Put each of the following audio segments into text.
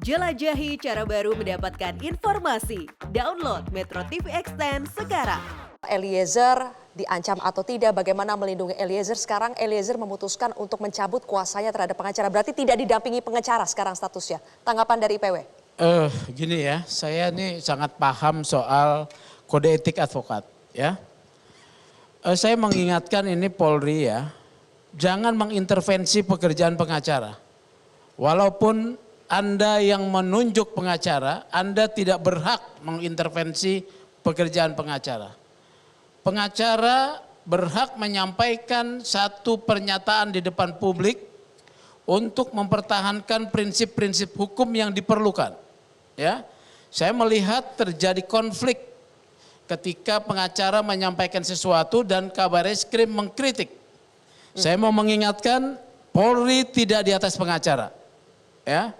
Jelajahi cara baru mendapatkan informasi. Download Metro TV Extend sekarang. Eliezer diancam atau tidak, bagaimana melindungi Eliezer? Sekarang Eliezer memutuskan untuk mencabut kuasanya terhadap pengacara. Berarti tidak didampingi pengacara sekarang statusnya. Tanggapan dari IPW? Gini ya, saya ini sangat paham soal kode etik advokat ya. Saya mengingatkan ini Polri ya, jangan mengintervensi pekerjaan pengacara. Walaupun Anda yang menunjuk pengacara, Anda tidak berhak mengintervensi pekerjaan pengacara. Pengacara berhak menyampaikan satu pernyataan di depan publik untuk mempertahankan prinsip-prinsip hukum yang diperlukan. Ya, saya melihat terjadi konflik ketika pengacara menyampaikan sesuatu dan Kabareskrim mengkritik. Saya mau mengingatkan Polri tidak di atas pengacara. Ya,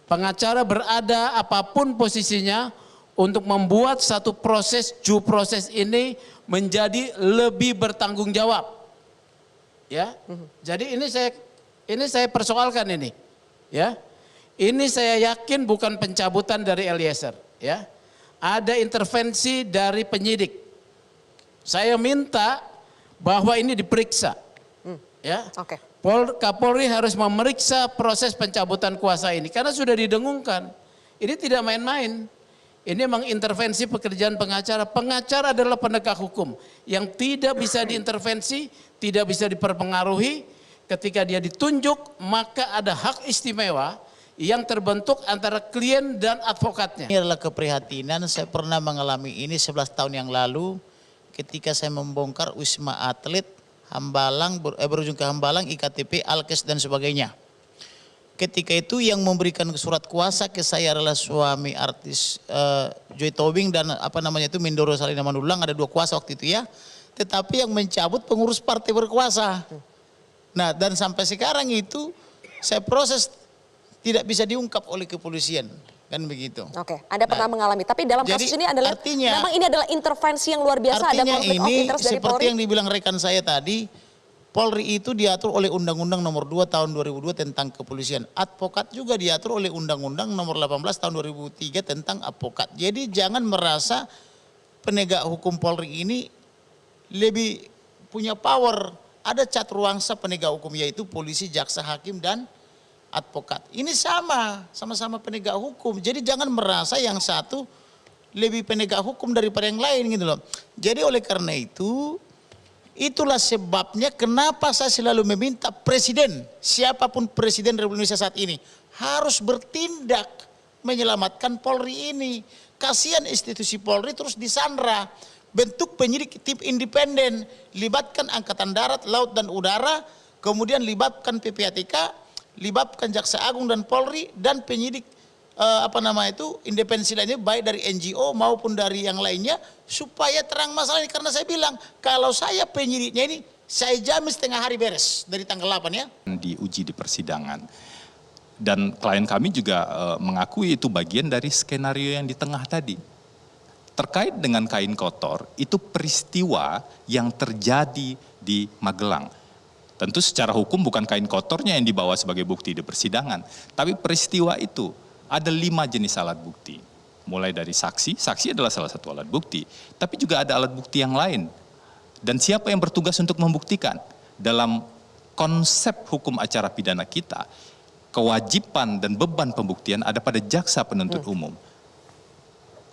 pengacara berada apapun posisinya untuk membuat satu proses due process ini menjadi lebih bertanggung jawab. Ya, jadi ini saya persoalkan ini. Ya, ini saya yakin bukan pencabutan dari Eliezer. Ya, ada intervensi dari penyidik. Saya minta bahwa ini diperiksa. Ya, Oke. Kapolri harus memeriksa proses pencabutan kuasa ini karena sudah didengungkan. Ini tidak main-main. Ini mengintervensi pekerjaan pengacara. Pengacara adalah penegak hukum yang tidak bisa diintervensi, tidak bisa diperpengaruhi. Ketika dia ditunjuk, maka ada hak istimewa yang terbentuk antara klien dan advokatnya. Ini adalah keprihatinan, saya pernah mengalami ini 11 tahun yang lalu ketika saya membongkar Wisma Atlet, Hambalang, berujung ke Hambalang, IKTP, Alkes dan sebagainya. Ketika itu yang memberikan surat kuasa ke saya adalah suami artis Joy Tobing dan Mindoro Salina Mandulang, ada 2 kuasa waktu itu ya. Tetapi yang mencabut pengurus partai berkuasa. Nah, dan sampai sekarang itu saya proses tidak bisa diungkap oleh kepolisian, kan begitu. Oke, Anda pernah mengalami, tapi dalam kasus ini adalah memang ini adalah intervensi yang luar biasa, ada konflik of interest dari Polri. Seperti yang dibilang rekan saya tadi, Polri itu diatur oleh Undang-Undang Nomor 2 Tahun 2002 tentang kepolisian. Advokat juga diatur oleh Undang-Undang Nomor 18 Tahun 2003 tentang advokat. Jadi jangan merasa penegak hukum Polri ini lebih punya power. Ada caturawangsa penegak hukum yaitu polisi, jaksa, hakim dan advokat. Ini sama-sama penegak hukum. Jadi jangan merasa yang satu lebih penegak hukum daripada yang lain gitu loh. Jadi oleh karena itu, itulah sebabnya kenapa saya selalu meminta presiden, siapapun presiden Republik Indonesia saat ini, harus bertindak menyelamatkan Polri ini. Kasihan institusi Polri terus disandra. Bentuk penyidik tim independen, libatkan Angkatan Darat, Laut dan Udara, kemudian libatkan PPATK, libatkan Jaksa Agung dan Polri dan penyidik independensi lainnya baik dari NGO maupun dari yang lainnya supaya terang masalah ini. Karena saya bilang kalau saya penyidiknya ini saya jamin setengah hari beres dari tanggal 8 ya. Diuji di persidangan dan klien kami juga mengakui itu bagian dari skenario yang di tengah tadi. Terkait dengan kain kotor itu peristiwa yang terjadi di Magelang. Tentu secara hukum bukan kain kotornya yang dibawa sebagai bukti di persidangan. Tapi peristiwa itu ada 5 jenis alat bukti. Mulai dari saksi adalah salah satu alat bukti. Tapi juga ada alat bukti yang lain. Dan siapa yang bertugas untuk membuktikan? Dalam konsep hukum acara pidana kita, kewajiban dan beban pembuktian ada pada jaksa penuntut umum.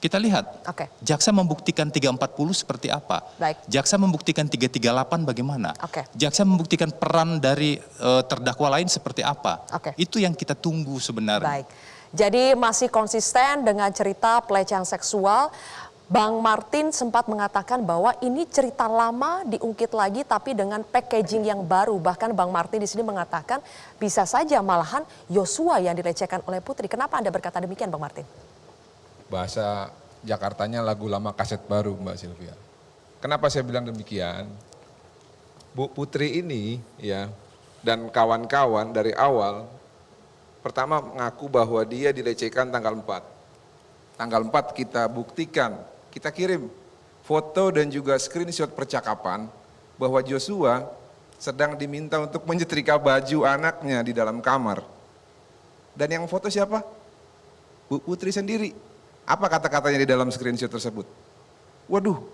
Kita lihat, jaksa membuktikan 340 seperti apa, jaksa membuktikan 338 bagaimana, jaksa membuktikan peran dari terdakwa lain seperti apa, itu yang kita tunggu sebenarnya. Baik, jadi masih konsisten dengan cerita pelecehan seksual. Bang Martin sempat mengatakan bahwa ini cerita lama diungkit lagi tapi dengan packaging yang baru. Bahkan Bang Martin di sini mengatakan bisa saja malahan Yosua yang dilecehkan oleh Putri. Kenapa Anda berkata demikian Bang Martin? Bahasa Jakartanya lagu lama kaset baru Mbak Sylvia. Kenapa saya bilang demikian? Bu Putri ini ya dan kawan-kawan dari awal pertama mengaku bahwa dia dilecehkan tanggal 4. Tanggal 4 kita buktikan, kita kirim foto dan juga screenshot percakapan bahwa Joshua sedang diminta untuk menyetrika baju anaknya di dalam kamar. Dan yang foto siapa? Bu Putri sendiri. Apa kata-katanya di dalam screenshot tersebut? Waduh,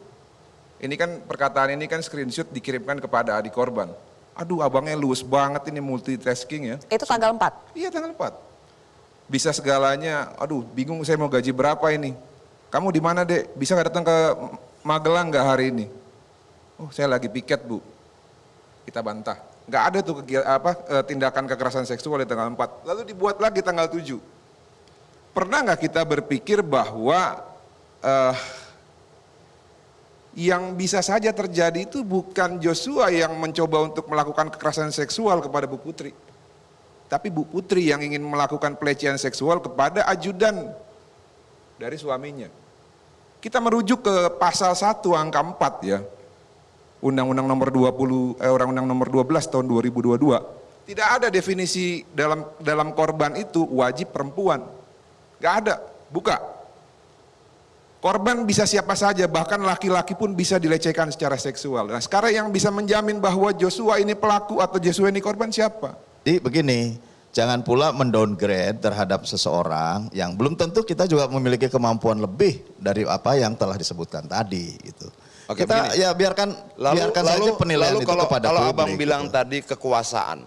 ini kan perkataan ini kan screenshot dikirimkan kepada adik korban. Aduh, abangnya luwes banget ini multitasking ya. Itu tanggal 4? Iya, tanggal 4. Bisa segalanya, aduh bingung saya mau gaji berapa ini. Kamu di mana, Dek? Bisa nggak datang ke Magelang nggak hari ini? Oh, saya lagi piket, Bu. Kita bantah. Nggak ada tuh tindakan kekerasan seksual di tanggal 4. Lalu dibuat lagi tanggal 7. Pernah nggak kita berpikir bahwa yang bisa saja terjadi itu bukan Joshua yang mencoba untuk melakukan kekerasan seksual kepada Bu Putri. Tapi Bu Putri yang ingin melakukan pelecehan seksual kepada ajudan dari suaminya. Kita merujuk ke pasal 1 angka 4 ya. Undang-Undang nomor 12 tahun 2022. Tidak ada definisi dalam korban itu wajib perempuan. Gak ada, buka. Korban bisa siapa saja, bahkan laki-laki pun bisa dilecehkan secara seksual. Nah sekarang yang bisa menjamin bahwa Joshua ini pelaku atau Joshua ini korban siapa? Jadi begini, jangan pula mendowngrade terhadap seseorang yang belum tentu kita juga memiliki kemampuan lebih dari apa yang telah disebutkan tadi gitu. Oke, kita begini. ya biarkan saja penilaian itu kepada kalau publik. abang bilang gitu. tadi kekuasaan,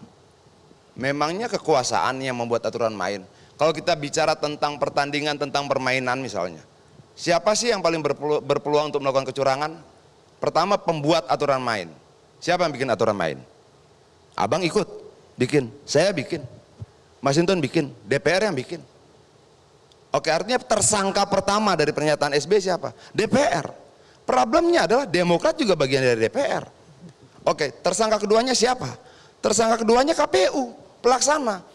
memangnya kekuasaan yang membuat aturan main. Kalau kita bicara tentang pertandingan, tentang permainan misalnya, siapa sih yang paling berpeluang untuk melakukan kecurangan? Pertama, pembuat aturan main. Siapa yang bikin aturan main? Abang ikut bikin, saya bikin, Mas Hinton bikin, DPR yang bikin. Oke, artinya tersangka pertama dari pernyataan SBY siapa? DPR. Problemnya adalah Demokrat juga bagian dari DPR. Oke, tersangka keduanya siapa? Tersangka keduanya KPU, pelaksana.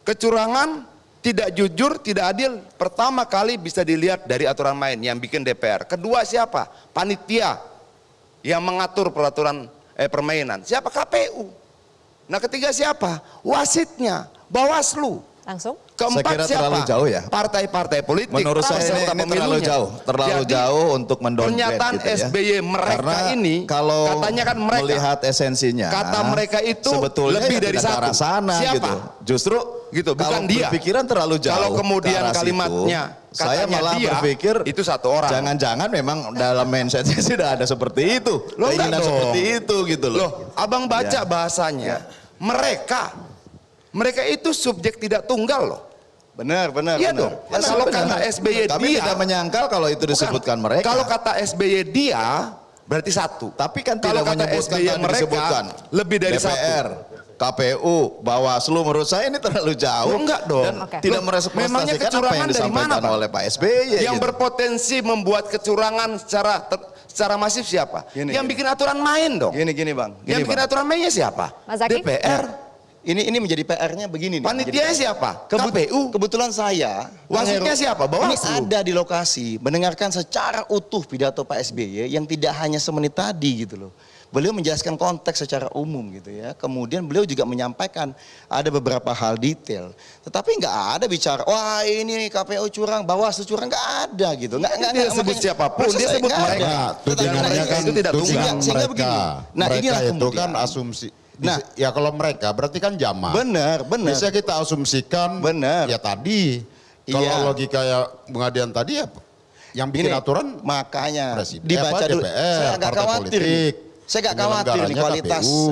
Kecurangan, tidak jujur, tidak adil, pertama kali bisa dilihat dari aturan main yang bikin DPR. Kedua siapa? Panitia yang mengatur peraturan permainan. Siapa? KPU. Nah ketiga siapa? Wasitnya, Bawaslu. Langsung? Saya Keempat kira siapa? terlalu jauh ya. Partai-partai politik. Menurut saya peserta ini terlalu pemilunya. terlalu Jadi, jauh untuk mendowngrade pernyataan gitu ya. SBY mereka Karena ini, kalau katanya kan mereka, melihat esensinya, kata mereka itu sebetulnya lebih ya dari tidak ke satu. arah sana Siapa? gitu. Justru Gitu, bukan kalau dia. berpikiran terlalu jauh. Kalau kemudian ke arah kalimatnya, situ, saya katanya malah dia, berpikir itu satu orang. Jangan-jangan memang dalam mindsetnya sudah ada seperti itu, Loh, enggak keinginan dong. seperti itu gitu loh. Loh, abang baca Ya. bahasanya. Mereka itu subjek tidak tunggal loh. Benar. Iya dong. Kalau kata SBY Kami dia, tidak menyangkal kalau itu disebutkan mereka. Kalau kata SBY dia, berarti satu. Tapi kan Kalau tidak kata menyebutkan SBY tadi mereka, disebutkan lebih dari DPR, satu. KPU, Bawaslu, menurut saya ini terlalu jauh. Oh, enggak dong. Dan Oke. tidak Memangnya merepresentasikan apa kecurangan yang dari disampaikan mana, Pak? oleh Pak SBY. Yang gitu. berpotensi membuat kecurangan secara masif siapa? Yang bikin aturan main dong. Gini Bang. Yang bikin aturan mainnya siapa? Mas Zaky? DPR. Ini menjadi PR-nya begini nih. Panitianya Jadi, siapa? KPU. KPU. Kebetulan saya, Wasitnya siapa? Ini Bawaslu. ada di lokasi, mendengarkan secara utuh pidato Pak SBY yang tidak hanya semenit tadi gitu loh. Beliau menjelaskan konteks secara umum gitu ya. Kemudian beliau juga menyampaikan ada beberapa hal detail. Tetapi nggak ada bicara, wah ini KPU curang, Bawaslu curang, nggak ada gitu. Dia sebut makanya- siapapun, maksud dia saya sebut nggak mereka. ada. Tudingannya Tetapi kan itu tidak tudingan sehingga mereka. begini. Nah, mereka inilah itu kemudian. kan asumsi. Nah, Ya kalau mereka berarti kan jamaah. Benar. Bisa kita asumsikan. Benar. Ya tadi. Kalau Iya. logika ya Bung Adian tadi ya yang bikin Gini, aturan makanya presiden, dibaca dulu. DPR, Saya agak partai khawatir. politik. Saya agak khawatir nih Penyelenggaranya kualitas KPU.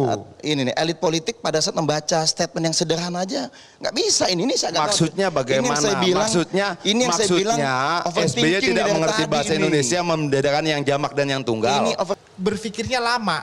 ini nih elit politik pada saat membaca statement yang sederhana aja nggak bisa ini saya agak Maksudnya khawatir. bagaimana? Ini yang saya bilang, Maksudnya SBY overthinking tidak dari mengerti tadi bahasa ini. Indonesia membedakan yang jamak dan yang tunggal. Ini berpikirnya lama.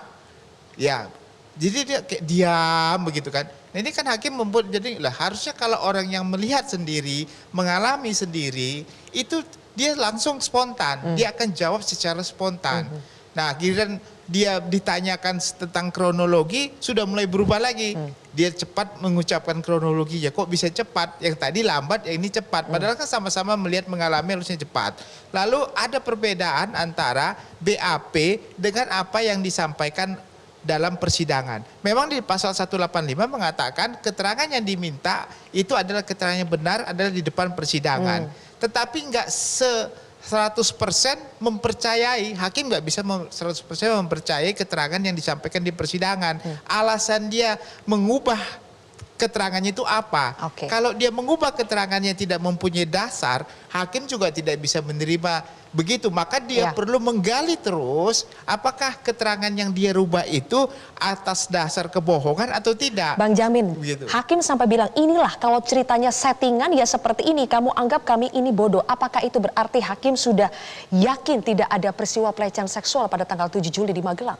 Ya. Jadi dia kayak diam begitu kan. Nah ini kan hakim membuat jadi lah harusnya kalau orang yang melihat sendiri, mengalami sendiri, itu dia langsung spontan. Dia akan jawab secara spontan. Nah, giliran dia ditanyakan tentang kronologi sudah mulai berubah lagi. Dia cepat mengucapkan kronologi ya. Kok bisa cepat? Yang tadi lambat, yang ini cepat. Padahal kan sama-sama melihat mengalami harusnya cepat. Lalu ada perbedaan antara BAP dengan apa yang disampaikan dalam persidangan. Memang di pasal 185 mengatakan keterangan yang diminta itu adalah keterangan yang benar adalah di depan persidangan. Tetapi enggak 100% mempercayai, hakim nggak bisa 100% mempercayai keterangan yang disampaikan di persidangan. Alasan dia mengubah keterangannya itu apa. Oke. Kalau dia mengubah keterangannya tidak mempunyai dasar, hakim juga tidak bisa menerima begitu. Maka dia Ya. perlu menggali terus apakah keterangan yang dia rubah itu atas dasar kebohongan atau tidak. Bang Jamin, Begitu. hakim sampai bilang inilah kalau ceritanya settingan ya seperti ini, kamu anggap kami ini bodoh. Apakah itu berarti hakim sudah yakin tidak ada peristiwa pelecehan seksual pada tanggal 7 Juli di Magelang?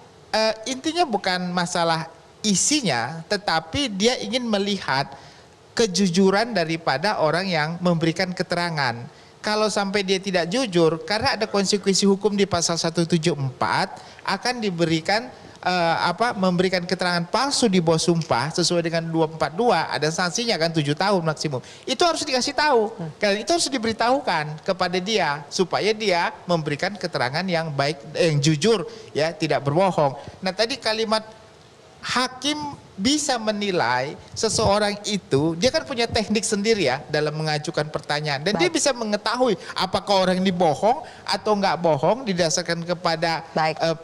Intinya bukan masalah isinya, tetapi dia ingin melihat kejujuran daripada orang yang memberikan keterangan. Kalau sampai dia tidak jujur, karena ada konsekuensi hukum di pasal 174, akan diberikan memberikan keterangan palsu di bawah sumpah sesuai dengan 242, ada sanksinya kan 7 tahun maksimum. Itu harus dikasih tahu, dan itu harus diberitahukan kepada dia supaya dia memberikan keterangan yang baik, yang jujur, ya, tidak berbohong. Nah, tadi kalimat hakim bisa menilai seseorang itu, dia kan punya teknik sendiri ya dalam mengajukan pertanyaan, dan dia bisa mengetahui apakah orang ini bohong atau nggak bohong didasarkan kepada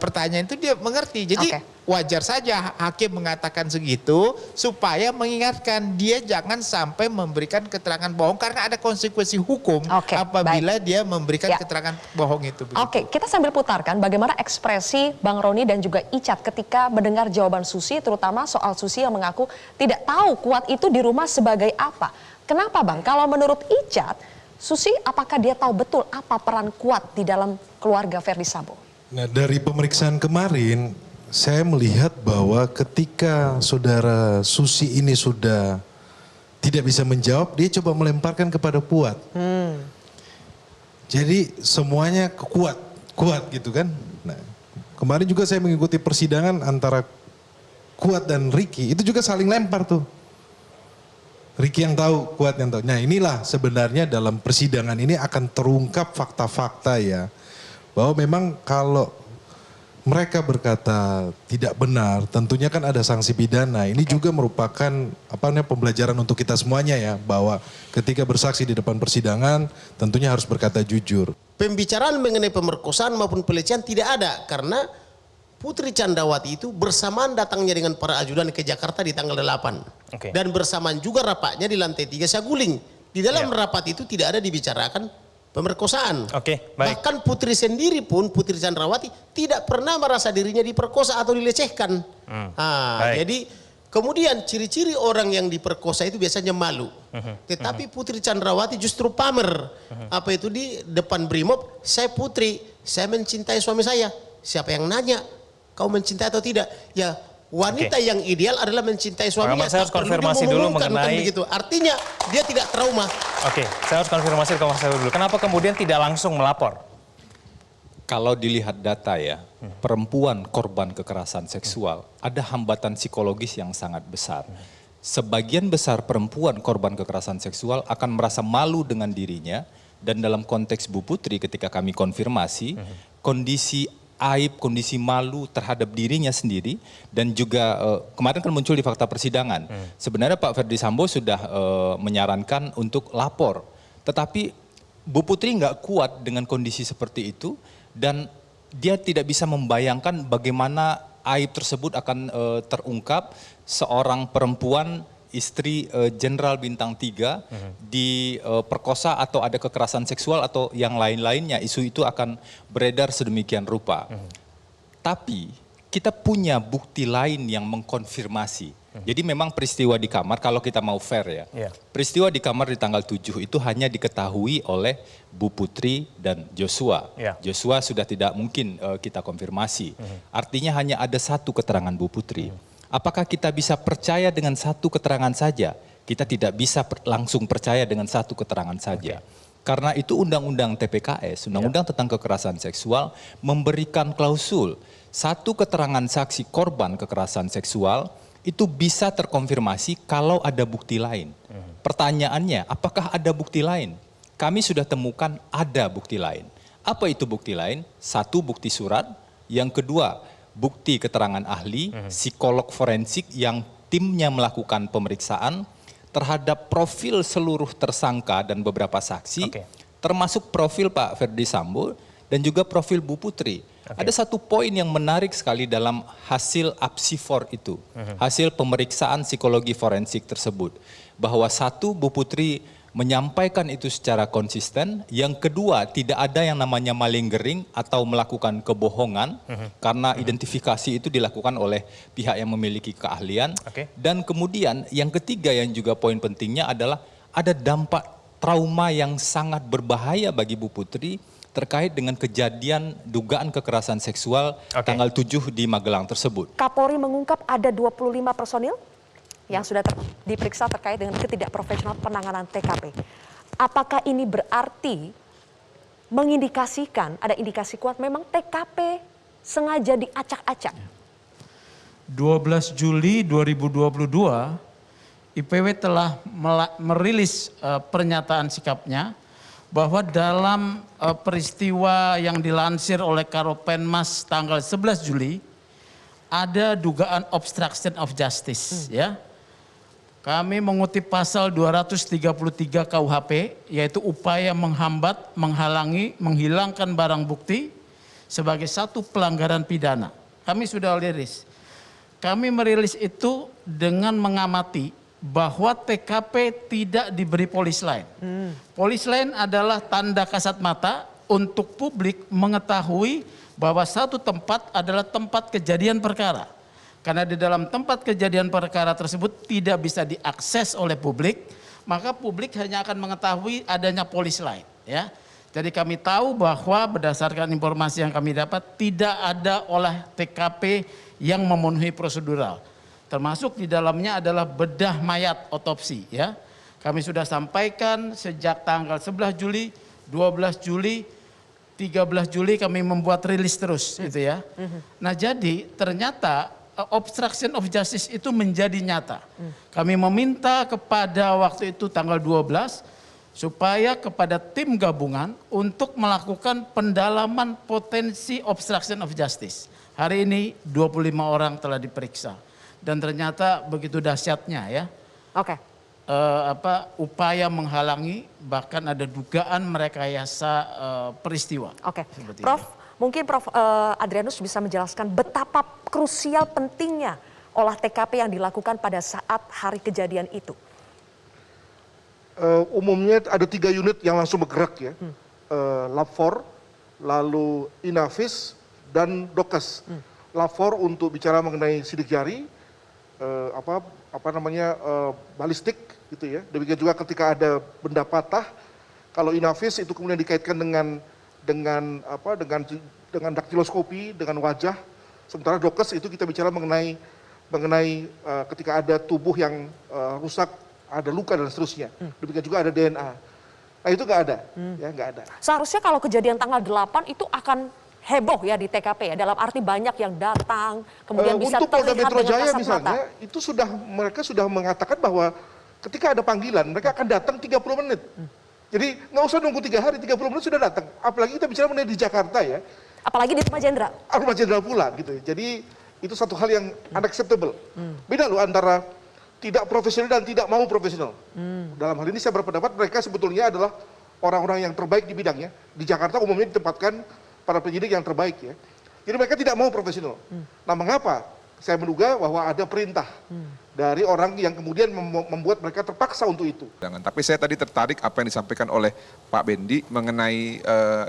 pertanyaan itu, dia mengerti. Jadi wajar saja hakim mengatakan segitu supaya mengingatkan dia jangan sampai memberikan keterangan bohong karena ada konsekuensi hukum apabila dia memberikan keterangan bohong itu. Oke, kita sambil putarkan bagaimana ekspresi Bang Roni dan juga Icat ketika mendengar jawaban Susi, terutama soal Susi yang mengaku tidak tahu Kuat itu di rumah sebagai apa. Kenapa Bang? Kalau menurut Icat, Susi apakah dia tahu betul apa peran Kuat di dalam keluarga Verdi Sambo? Nah, dari pemeriksaan kemarin, saya melihat bahwa ketika saudara Susi ini sudah tidak bisa menjawab, dia coba melemparkan kepada Kuat. Jadi semuanya ke Kuat gitu kan. Nah, kemarin juga saya mengikuti persidangan antara Kuat dan Ricky, itu juga saling lempar tuh. Ricky yang tahu, Kuat yang tahu. Nah, inilah sebenarnya dalam persidangan ini akan terungkap fakta-fakta ya. Bahwa memang kalau mereka berkata tidak benar, tentunya kan ada sanksi pidana. Ini juga merupakan pembelajaran untuk kita semuanya ya, bahwa ketika bersaksi di depan persidangan tentunya harus berkata jujur. Pembicaraan mengenai pemerkosaan maupun pelecehan tidak ada karena Putri Candrawati itu bersamaan datangnya dengan para ajudan ke Jakarta di tanggal 8. Dan bersamaan juga rapatnya di lantai 3 Saguling. Di dalam rapat itu tidak ada dibicarakan pemerkosaan. Bahkan Putri sendiri pun, Putri Candrawati tidak pernah merasa dirinya diperkosa atau dilecehkan. Jadi kemudian ciri-ciri orang yang diperkosa itu biasanya malu. Tetapi Putri Candrawati justru pamer. Apa itu di depan Brimob, saya putri, saya mencintai suami saya. Siapa yang nanya, kau mencintai atau tidak? Ya, wanita yang ideal adalah mencintai suaminya. Saya harus konfirmasi dulu mengenai begitu. Artinya dia tidak trauma. Saya harus konfirmasi ke Mas Heru dulu. Kenapa kemudian tidak langsung melapor? Kalau dilihat data ya, perempuan korban kekerasan seksual ada hambatan psikologis yang sangat besar. Sebagian besar perempuan korban kekerasan seksual akan merasa malu dengan dirinya, dan dalam konteks Bu Putri ketika kami konfirmasi, kondisi aib, kondisi malu terhadap dirinya sendiri, dan juga kemarin kan muncul di fakta persidangan. Sebenarnya Pak Verdi Sambo sudah menyarankan untuk lapor, tetapi Bu Putri nggak kuat dengan kondisi seperti itu, dan dia tidak bisa membayangkan bagaimana aib tersebut akan terungkap. Seorang perempuan istri Jenderal Bintang 3 diperkosa atau ada kekerasan seksual atau yang lain-lainnya, isu itu akan beredar sedemikian rupa. Tapi kita punya bukti lain yang mengkonfirmasi. Jadi memang peristiwa di kamar, kalau kita mau fair ya, peristiwa di kamar di tanggal 7 itu hanya diketahui oleh Bu Putri dan Joshua. Joshua sudah tidak mungkin kita konfirmasi. Artinya hanya ada satu keterangan Bu Putri. Apakah kita bisa percaya dengan satu keterangan saja? Kita tidak bisa langsung percaya dengan satu keterangan saja. Karena itu Undang-Undang TPKS, Undang-Undang tentang Kekerasan Seksual, memberikan klausul satu keterangan saksi korban kekerasan seksual itu bisa terkonfirmasi kalau ada bukti lain. Pertanyaannya, apakah ada bukti lain? Kami sudah temukan ada bukti lain. Apa itu bukti lain? Satu, bukti surat. Yang kedua, bukti keterangan ahli, psikolog forensik yang timnya melakukan pemeriksaan terhadap profil seluruh tersangka dan beberapa saksi, termasuk profil Pak Verdi Sambo dan juga profil Bu Putri. Ada satu poin yang menarik sekali dalam hasil apsifor itu, hasil pemeriksaan psikologi forensik tersebut, bahwa satu, Bu Putri menyampaikan itu secara konsisten, yang kedua tidak ada yang namanya malinggering atau melakukan kebohongan, karena identifikasi itu dilakukan oleh pihak yang memiliki keahlian, dan kemudian yang ketiga yang juga poin pentingnya adalah ada dampak trauma yang sangat berbahaya bagi Bu Putri terkait dengan kejadian dugaan kekerasan seksual tanggal 7 di Magelang tersebut. Kapolri mengungkap ada 25 personil yang sudah diperiksa terkait dengan ketidakprofesional penanganan TKP. Apakah ini berarti mengindikasikan, ada indikasi kuat memang TKP sengaja diacak-acak? 12 Juli 2022, IPW telah merilis pernyataan sikapnya bahwa dalam peristiwa yang dilansir oleh Karopenmas tanggal 11 Juli ada dugaan obstruction of justice, ya. Kami mengutip pasal 233 KUHP, yaitu upaya menghambat, menghalangi, menghilangkan barang bukti sebagai satu pelanggaran pidana. Kami sudah rilis. Kami merilis itu dengan mengamati bahwa TKP tidak diberi polis lain. Polis lain adalah tanda kasat mata untuk publik mengetahui bahwa satu tempat adalah tempat kejadian perkara. Karena di dalam tempat kejadian perkara tersebut tidak bisa diakses oleh publik, maka publik hanya akan mengetahui adanya polis lain, ya. Jadi kami tahu bahwa berdasarkan informasi yang kami dapat tidak ada olah TKP yang memenuhi prosedural. Termasuk di dalamnya adalah bedah mayat otopsi, ya. Kami sudah sampaikan sejak tanggal 11 Juli, 12 Juli, 13 Juli kami membuat rilis terus gitu ya. Nah, jadi ternyata obstruction of justice itu menjadi nyata. Kami meminta kepada waktu itu tanggal 12 supaya kepada tim gabungan untuk melakukan pendalaman potensi obstruction of justice. Hari ini 25 orang telah diperiksa dan ternyata begitu dahsyatnya, ya. Upaya menghalangi, bahkan ada dugaan merekayasa peristiwa. Prof, mungkin Prof Adrianus bisa menjelaskan betapa krusial pentingnya olah TKP yang dilakukan pada saat hari kejadian itu. Umumnya ada 3 unit yang langsung bergerak, ya. Lab4, lalu Inavis, dan Dokes. Lab4 untuk bicara mengenai sidik jari, balistik gitu ya. Demikian juga ketika ada benda patah, kalau Inavis itu kemudian dikaitkan dengan daktiloskopi, dengan wajah. Sementara Dokes itu kita bicara mengenai ketika ada tubuh yang rusak, ada luka dan seterusnya. Demikian juga ada DNA. Nah, itu nggak ada, ya, nggak ada. Seharusnya kalau kejadian tanggal 8 itu akan heboh ya di TKP, ya, dalam arti banyak yang datang, kemudian bisa untuk Polda terlihat Metro dengan Jaya kasat misalnya, mata. itu mereka sudah mengatakan bahwa ketika ada panggilan, mereka akan datang 30 menit. Jadi nggak usah nunggu 3 hari, 30 menit sudah datang. Apalagi kita bicara mengenai di Jakarta, ya. Apalagi di Rumah Jenderal. Rumah Jenderal pula gitu. Jadi itu satu hal yang unacceptable. Beda loh antara tidak profesional dan tidak mau profesional. Dalam hal ini saya berpendapat mereka sebetulnya adalah orang-orang yang terbaik di bidangnya. Di Jakarta umumnya ditempatkan para penyidik yang terbaik, ya. Jadi mereka tidak mau profesional. Nah, mengapa? Saya menduga bahwa ada perintah dari orang yang kemudian membuat mereka terpaksa untuk itu. Tapi saya tadi tertarik apa yang disampaikan oleh Pak Bendi mengenai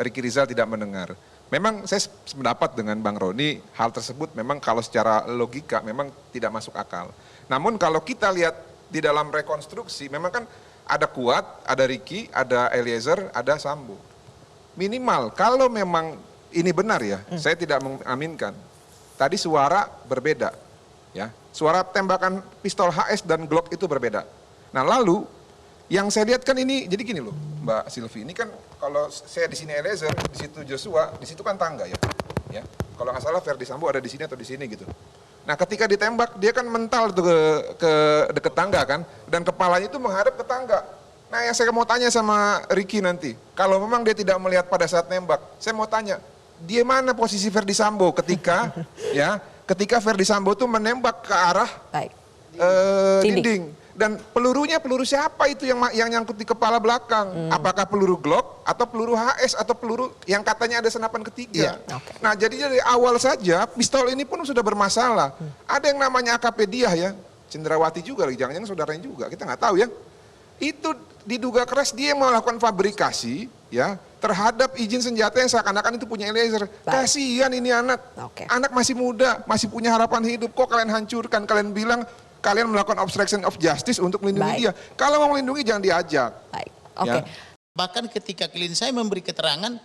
Ricky Rizal tidak mendengar. Memang saya sependapat dengan Bang Roni, hal tersebut memang kalau secara logika memang tidak masuk akal. Namun kalau kita lihat di dalam rekonstruksi, memang kan ada Kuat, ada Ricky, ada Eliezer, ada Sambo. Minimal kalau memang ini benar, ya, saya tidak mengaminkan. Tadi suara berbeda, ya. Suara tembakan pistol HS dan Glock itu berbeda. Nah, lalu yang saya lihat kan ini, jadi gini loh Mbak Silvi, ini kan kalau saya di sini Eliezer, di situ Joshua, di situ kan tangga, ya. Ya. Kalau nggak salah Verdi Sambo ada di sini atau di sini gitu. Nah, ketika ditembak dia kan mental tuh ke deket tangga kan, dan kepalanya itu menghadap ke tangga. Nah, yang saya mau tanya sama Ricky nanti, kalau memang dia tidak melihat pada saat nembak, saya mau tanya, dia mana posisi Verdi Sambo ketika ketika Verdi Sambo tuh menembak ke arah dinding. Dan pelurunya peluru siapa itu yang nyangkut di kepala belakang? Apakah peluru Glock atau peluru HS atau peluru yang katanya ada senapan ketiga? Nah jadi dari awal saja pistol ini pun sudah bermasalah. Ada yang namanya AKP Diah ya, Cendrawati juga lagi, jangan-jangan saudaranya juga, kita nggak tahu ya. Itu diduga keras dia melakukan fabrikasi ya terhadap izin senjata yang seakan-akan itu punya Eliezer. Kasihan ini anak, anak masih muda, masih punya harapan hidup. Kok kalian hancurkan? Kalian bilang kalian melakukan obstruction of justice untuk melindungi dia. Kalau mau melindungi jangan diajak. Ya. Bahkan ketika klien saya memberi keterangan,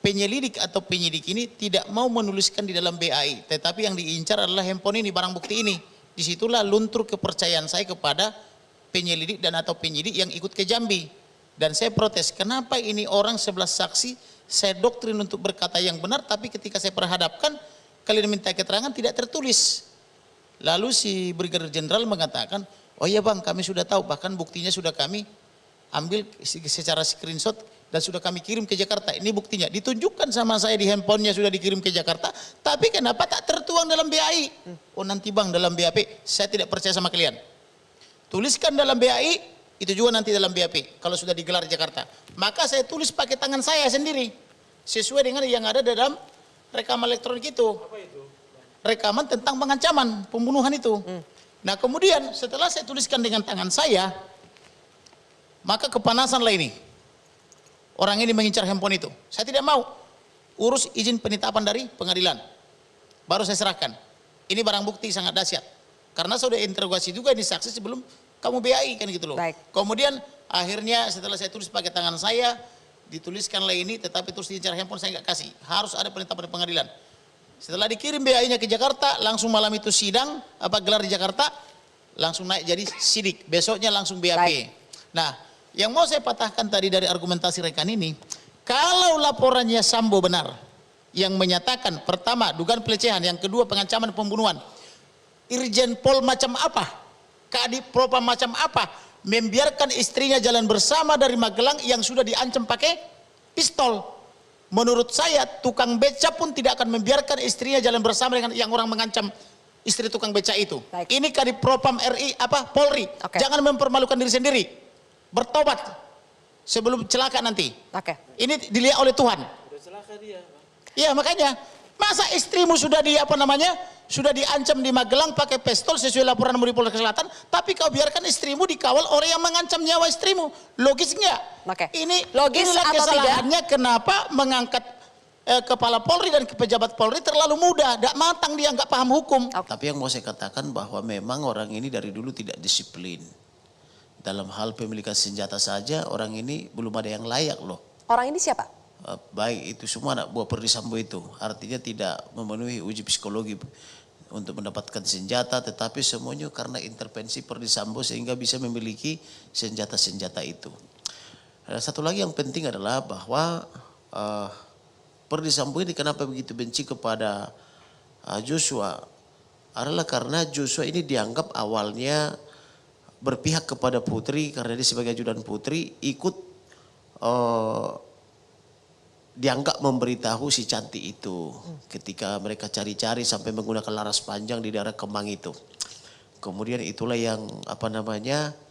penyelidik atau penyidik ini tidak mau menuliskan di dalam BAI, tetapi yang diincar adalah handphone ini, barang bukti ini. Disitulah luntur kepercayaan saya kepada penyelidik dan atau penyidik yang ikut ke Jambi. Dan saya protes, kenapa ini orang 11 saksi, saya doktrin untuk berkata yang benar, tapi ketika saya perhadapkan, kalian minta keterangan tidak tertulis. Lalu si Brigadir Jenderal mengatakan, oh iya bang kami sudah tahu, bahkan buktinya sudah kami ambil secara screenshot dan sudah kami kirim ke Jakarta. Ini buktinya, ditunjukkan sama saya di handphonenya sudah dikirim ke Jakarta, tapi kenapa tak tertuang dalam BAI? Oh nanti bang dalam BAP, saya tidak percaya sama kalian. Tuliskan dalam BAI, itu juga nanti dalam BAP, kalau sudah digelar di Jakarta. Maka saya tulis pakai tangan saya sendiri, sesuai dengan yang ada dalam rekaman elektronik itu. Apa itu? Rekaman tentang pengancaman, pembunuhan itu. Nah kemudian setelah saya tuliskan dengan tangan saya, maka kepanasanlah ini. Orang ini mengincar handphone itu. Saya tidak mau. Urus izin penetapan dari pengadilan. Baru saya serahkan. Ini barang bukti sangat dahsyat. Karena saya sudah interogasi juga ini saksi sebelum kamu BAI kan gitu loh. Kemudian akhirnya setelah saya tulis pakai tangan saya, dituliskanlah ini, tetapi terus diincar handphone saya nggak kasih. Harus ada penetapan di pengadilan. Setelah dikirim BAI-nya ke Jakarta, langsung malam itu sidang, gelar di Jakarta, langsung naik jadi sidik. Besoknya langsung BAP. Nah, yang mau saya patahkan tadi dari argumentasi rekan ini, kalau laporannya Sambo benar, yang menyatakan pertama dugaan pelecehan, yang kedua pengancaman pembunuhan, Irjen Pol macam apa, Kadif Propam macam apa, membiarkan istrinya jalan bersama dari Magelang yang sudah diancam pakai pistol. Menurut saya tukang beca pun tidak akan membiarkan istrinya jalan bersama dengan yang orang mengancam istri tukang beca itu. Ini Kadif Propam RI Polri. Jangan mempermalukan diri sendiri. Bertobat sebelum celaka nanti. Ini dilihat oleh Tuhan. Sudah celaka dia. Iya makanya masa istrimu sudah sudah diancam di Magelang pakai pistol sesuai laporan dari Polres Selatan, tapi kau biarkan istrimu dikawal orang yang mengancam nyawa istrimu. Logis enggak? Ini logis atau kesalahannya tidak? Kenapa mengangkat kepala Polri dan pejabat Polri terlalu muda, tidak matang, dia nggak paham hukum. Tapi yang mau saya katakan bahwa memang orang ini dari dulu tidak disiplin. Dalam hal pemilikan senjata saja orang ini belum ada yang layak loh. Orang ini siapa? Baik itu semua anak buah Perdi Sambo itu, artinya tidak memenuhi uji psikologi untuk mendapatkan senjata, tetapi semuanya karena intervensi Perdi Sambo sehingga bisa memiliki senjata-senjata itu. Satu lagi yang penting adalah bahwa Perdi Sambo ini kenapa begitu benci kepada Joshua adalah karena Joshua ini dianggap awalnya berpihak kepada Putri karena dia sebagai ajudan Putri ikut dianggap memberitahu si cantik itu ketika mereka cari-cari sampai menggunakan laras panjang di daerah Kemang itu. Kemudian itulah yang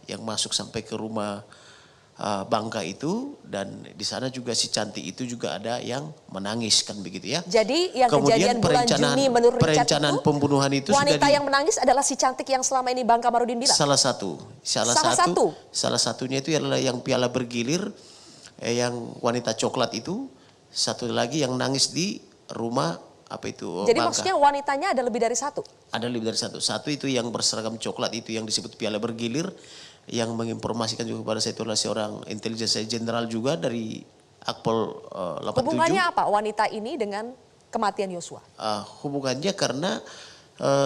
yang masuk sampai ke rumah Bangka itu, dan di sana juga si cantik itu juga ada yang menangis kan begitu ya. Jadi yang kemudian kejadian bulan Juni menurut Richard perencanaan itu, pembunuhan itu wanita yang menangis adalah si cantik yang selama ini Bang Kamarudin bilang? Salah satunya itu adalah yang piala bergilir, yang wanita coklat itu. Satu lagi yang nangis di rumah Jadi Bangka. maksudnya wanitanya ada lebih dari satu? Ada lebih dari satu. Satu itu yang berseragam coklat itu yang disebut piala bergilir, yang menginformasikan juga kepada saya itu adalah seorang intelijen jenderal juga dari Akpol 87. Hubungannya apa wanita ini dengan kematian Yosua? Hubungannya karena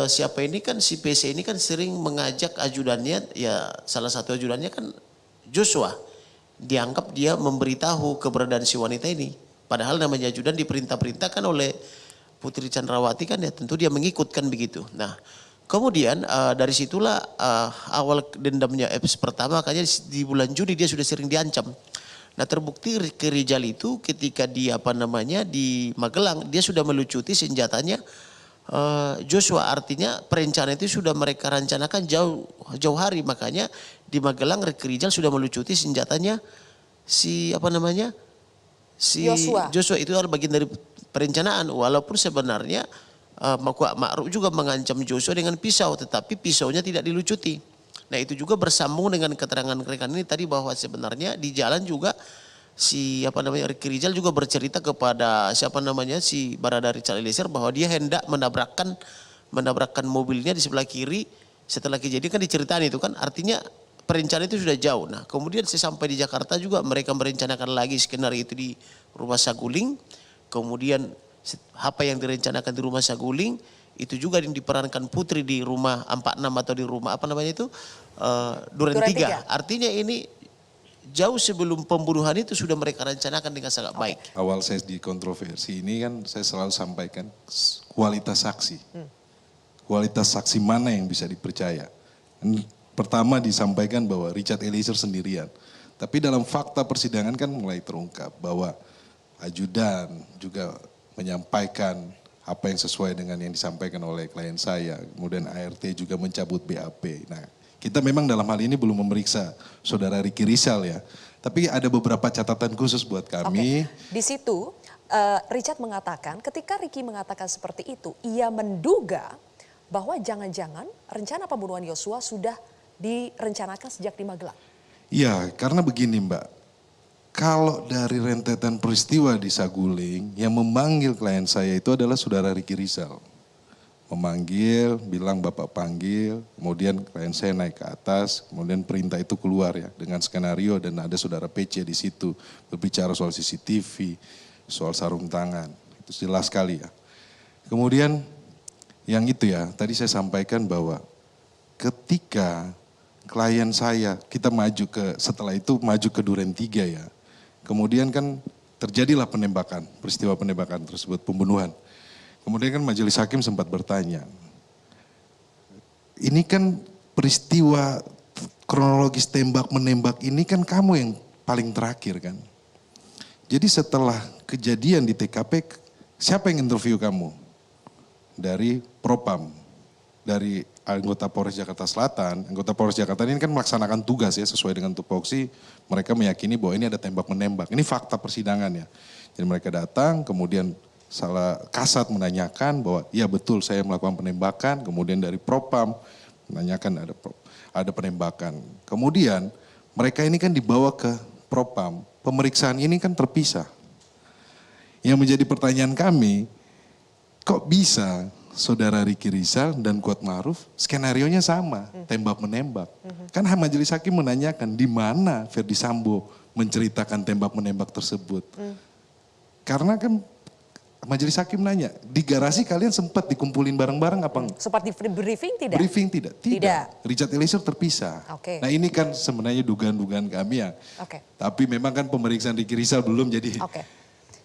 siapa ini kan si PC ini kan sering mengajak ajudannya, ya salah satu ajudannya kan Joshua. Dianggap dia memberitahu keberadaan si wanita ini. Padahal namanya ajudan diperintah-perintahkan oleh Putri Chandrawati kan ya, tentu dia mengikutkan begitu. Nah kemudian dari situlah awal dendamnya pertama, makanya di bulan Juni dia sudah sering diancam. Nah terbukti ke Rizal itu ketika di di Magelang dia sudah melucuti senjatanya Joshua. Artinya perencanaan itu sudah mereka rencanakan jauh hari, makanya di Magelang Ricky Rizal sudah melucuti senjatanya si Joshua itu adalah bagian dari perencanaan, walaupun sebenarnya Ma'ruf juga mengancam Joshua dengan pisau, tetapi pisaunya tidak dilucuti. Nah itu juga bersambung dengan keterangan rekan ini tadi bahwa sebenarnya di jalan juga si Ricky Rizal juga bercerita kepada si Barada Richard Eliezer bahwa dia hendak menabrakkan mobilnya di sebelah kiri. Setelah kejadian kan diceritain itu kan, artinya perencanaan itu sudah jauh. Nah kemudian sampai di Jakarta juga mereka merencanakan lagi skenario itu di rumah Saguling. Kemudian apa yang direncanakan di rumah Saguling itu juga yang diperankan Putri di rumah 46 atau di rumah Duren 3. Artinya ini jauh sebelum pembunuhan itu sudah mereka rencanakan dengan sangat baik. Awal saya di kontroversi ini kan saya selalu sampaikan kualitas saksi. Kualitas saksi mana yang bisa dipercaya. Pertama disampaikan bahwa Richard Eliezer sendirian. Tapi dalam fakta persidangan kan mulai terungkap bahwa ajudan juga menyampaikan apa yang sesuai dengan yang disampaikan oleh klien saya. Kemudian ART juga mencabut BAP. Nah, kita memang dalam hal ini belum memeriksa saudara Ricky Rizal ya. Tapi ada beberapa catatan khusus buat kami. Di situ Richard mengatakan ketika Ricky mengatakan seperti itu, ia menduga bahwa jangan-jangan rencana pembunuhan Yosua sudah direncanakan sejak di Magelang. Iya, karena begini Mbak. Kalau dari rentetan peristiwa di Saguling, yang memanggil klien saya itu adalah saudara Ricky Rizal. Memanggil, bilang bapak panggil, kemudian klien saya naik ke atas, kemudian perintah itu keluar ya dengan skenario dan ada saudara PC di situ berbicara soal CCTV, soal sarung tangan, itu jelas sekali ya. Kemudian yang itu ya, tadi saya sampaikan bahwa ketika klien saya, kita setelah itu maju ke Duren 3 ya. Kemudian kan terjadilah penembakan, peristiwa penembakan tersebut, pembunuhan. Kemudian kan majelis hakim sempat bertanya, ini kan peristiwa kronologis tembak-menembak ini kan kamu yang paling terakhir kan. Jadi setelah kejadian di TKP, siapa yang interview kamu? Dari Propam, dari anggota Polres Jakarta Selatan. Anggota Polres Jakarta ini kan melaksanakan tugas ya sesuai dengan tupoksi. Mereka meyakini bahwa ini ada tembak-menembak. Ini fakta persidangan ya. Jadi mereka datang, kemudian Kasat menanyakan bahwa ya betul saya melakukan penembakan. Kemudian dari Propam menanyakan ada penembakan. Kemudian mereka ini kan dibawa ke Propam. Pemeriksaan ini kan terpisah. Yang menjadi pertanyaan kami, kok bisa saudara Ricky Rizal dan Kuat Ma'ruf skenarionya sama, tembak-menembak. Kan majelis hakim menanyakan di mana Ferdi Sambo menceritakan tembak-menembak tersebut. Karena kan majelis hakim nanya, di garasi kalian sempat dikumpulin bareng-bareng apa enggak? Sempat di briefing tidak? Briefing tidak. Richard Eliezer terpisah. Nah ini kan sebenarnya dugaan-dugaan kami ya. Tapi memang kan pemeriksaan Ricky Rizal belum jadi.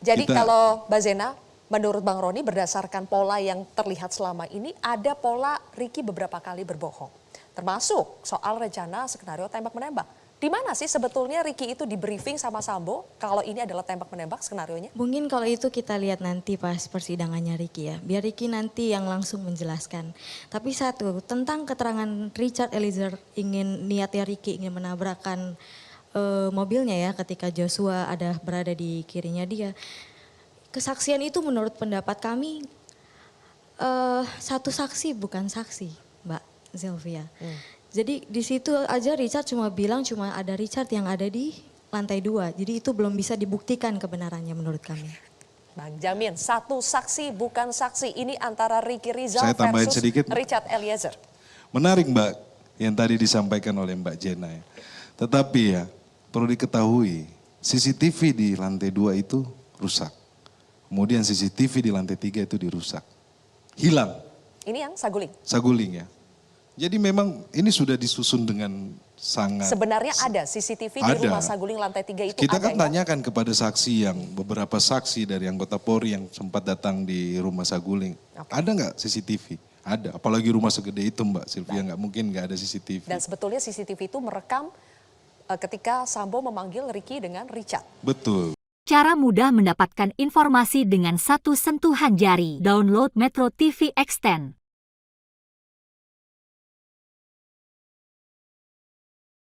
Jadi kalau Mbak Zena, menurut Bang Roni berdasarkan pola yang terlihat selama ini ada pola Ricky beberapa kali berbohong. Termasuk soal rencana skenario tembak-menembak. Di mana sih sebetulnya Ricky itu di briefing sama Sambo kalau ini adalah tembak-menembak skenarionya? Mungkin kalau itu kita lihat nanti pas persidangannya Ricky ya. Biar Ricky nanti yang langsung menjelaskan. Tapi satu, tentang keterangan Richard Eliezer niatnya Ricky ingin menabrakkan mobilnya ya ketika Joshua berada di kirinya dia. Kesaksian itu menurut pendapat kami satu saksi bukan saksi, Mbak Sylvia. Jadi di situ aja Richard cuma ada Richard yang ada di lantai 2. Jadi itu belum bisa dibuktikan kebenarannya menurut kami. Bang Jamin, satu saksi bukan saksi ini antara Ricky Rizal Saya tambahin versus sedikit. Richard Eliezer. Menarik Mbak yang tadi disampaikan oleh Mbak Jena ya. Tetapi ya perlu diketahui CCTV di lantai 2 itu rusak. Kemudian CCTV di lantai 3 itu dirusak. Hilang. Ini yang Saguling? Saguling ya. Jadi memang ini sudah disusun dengan sangat. Sebenarnya ada CCTV di rumah Saguling lantai 3 itu kita ada kan ya? tanyakan kepada saksi beberapa saksi dari anggota Polri yang sempat datang di rumah Saguling. Ada nggak CCTV? Ada, apalagi rumah segede itu Mbak Sylvia, nggak mungkin nggak ada CCTV. Dan sebetulnya CCTV itu merekam ketika Sambo memanggil Ricky dengan Richard. Betul. Cara mudah mendapatkan informasi dengan satu sentuhan jari. Download Metro TV Extend.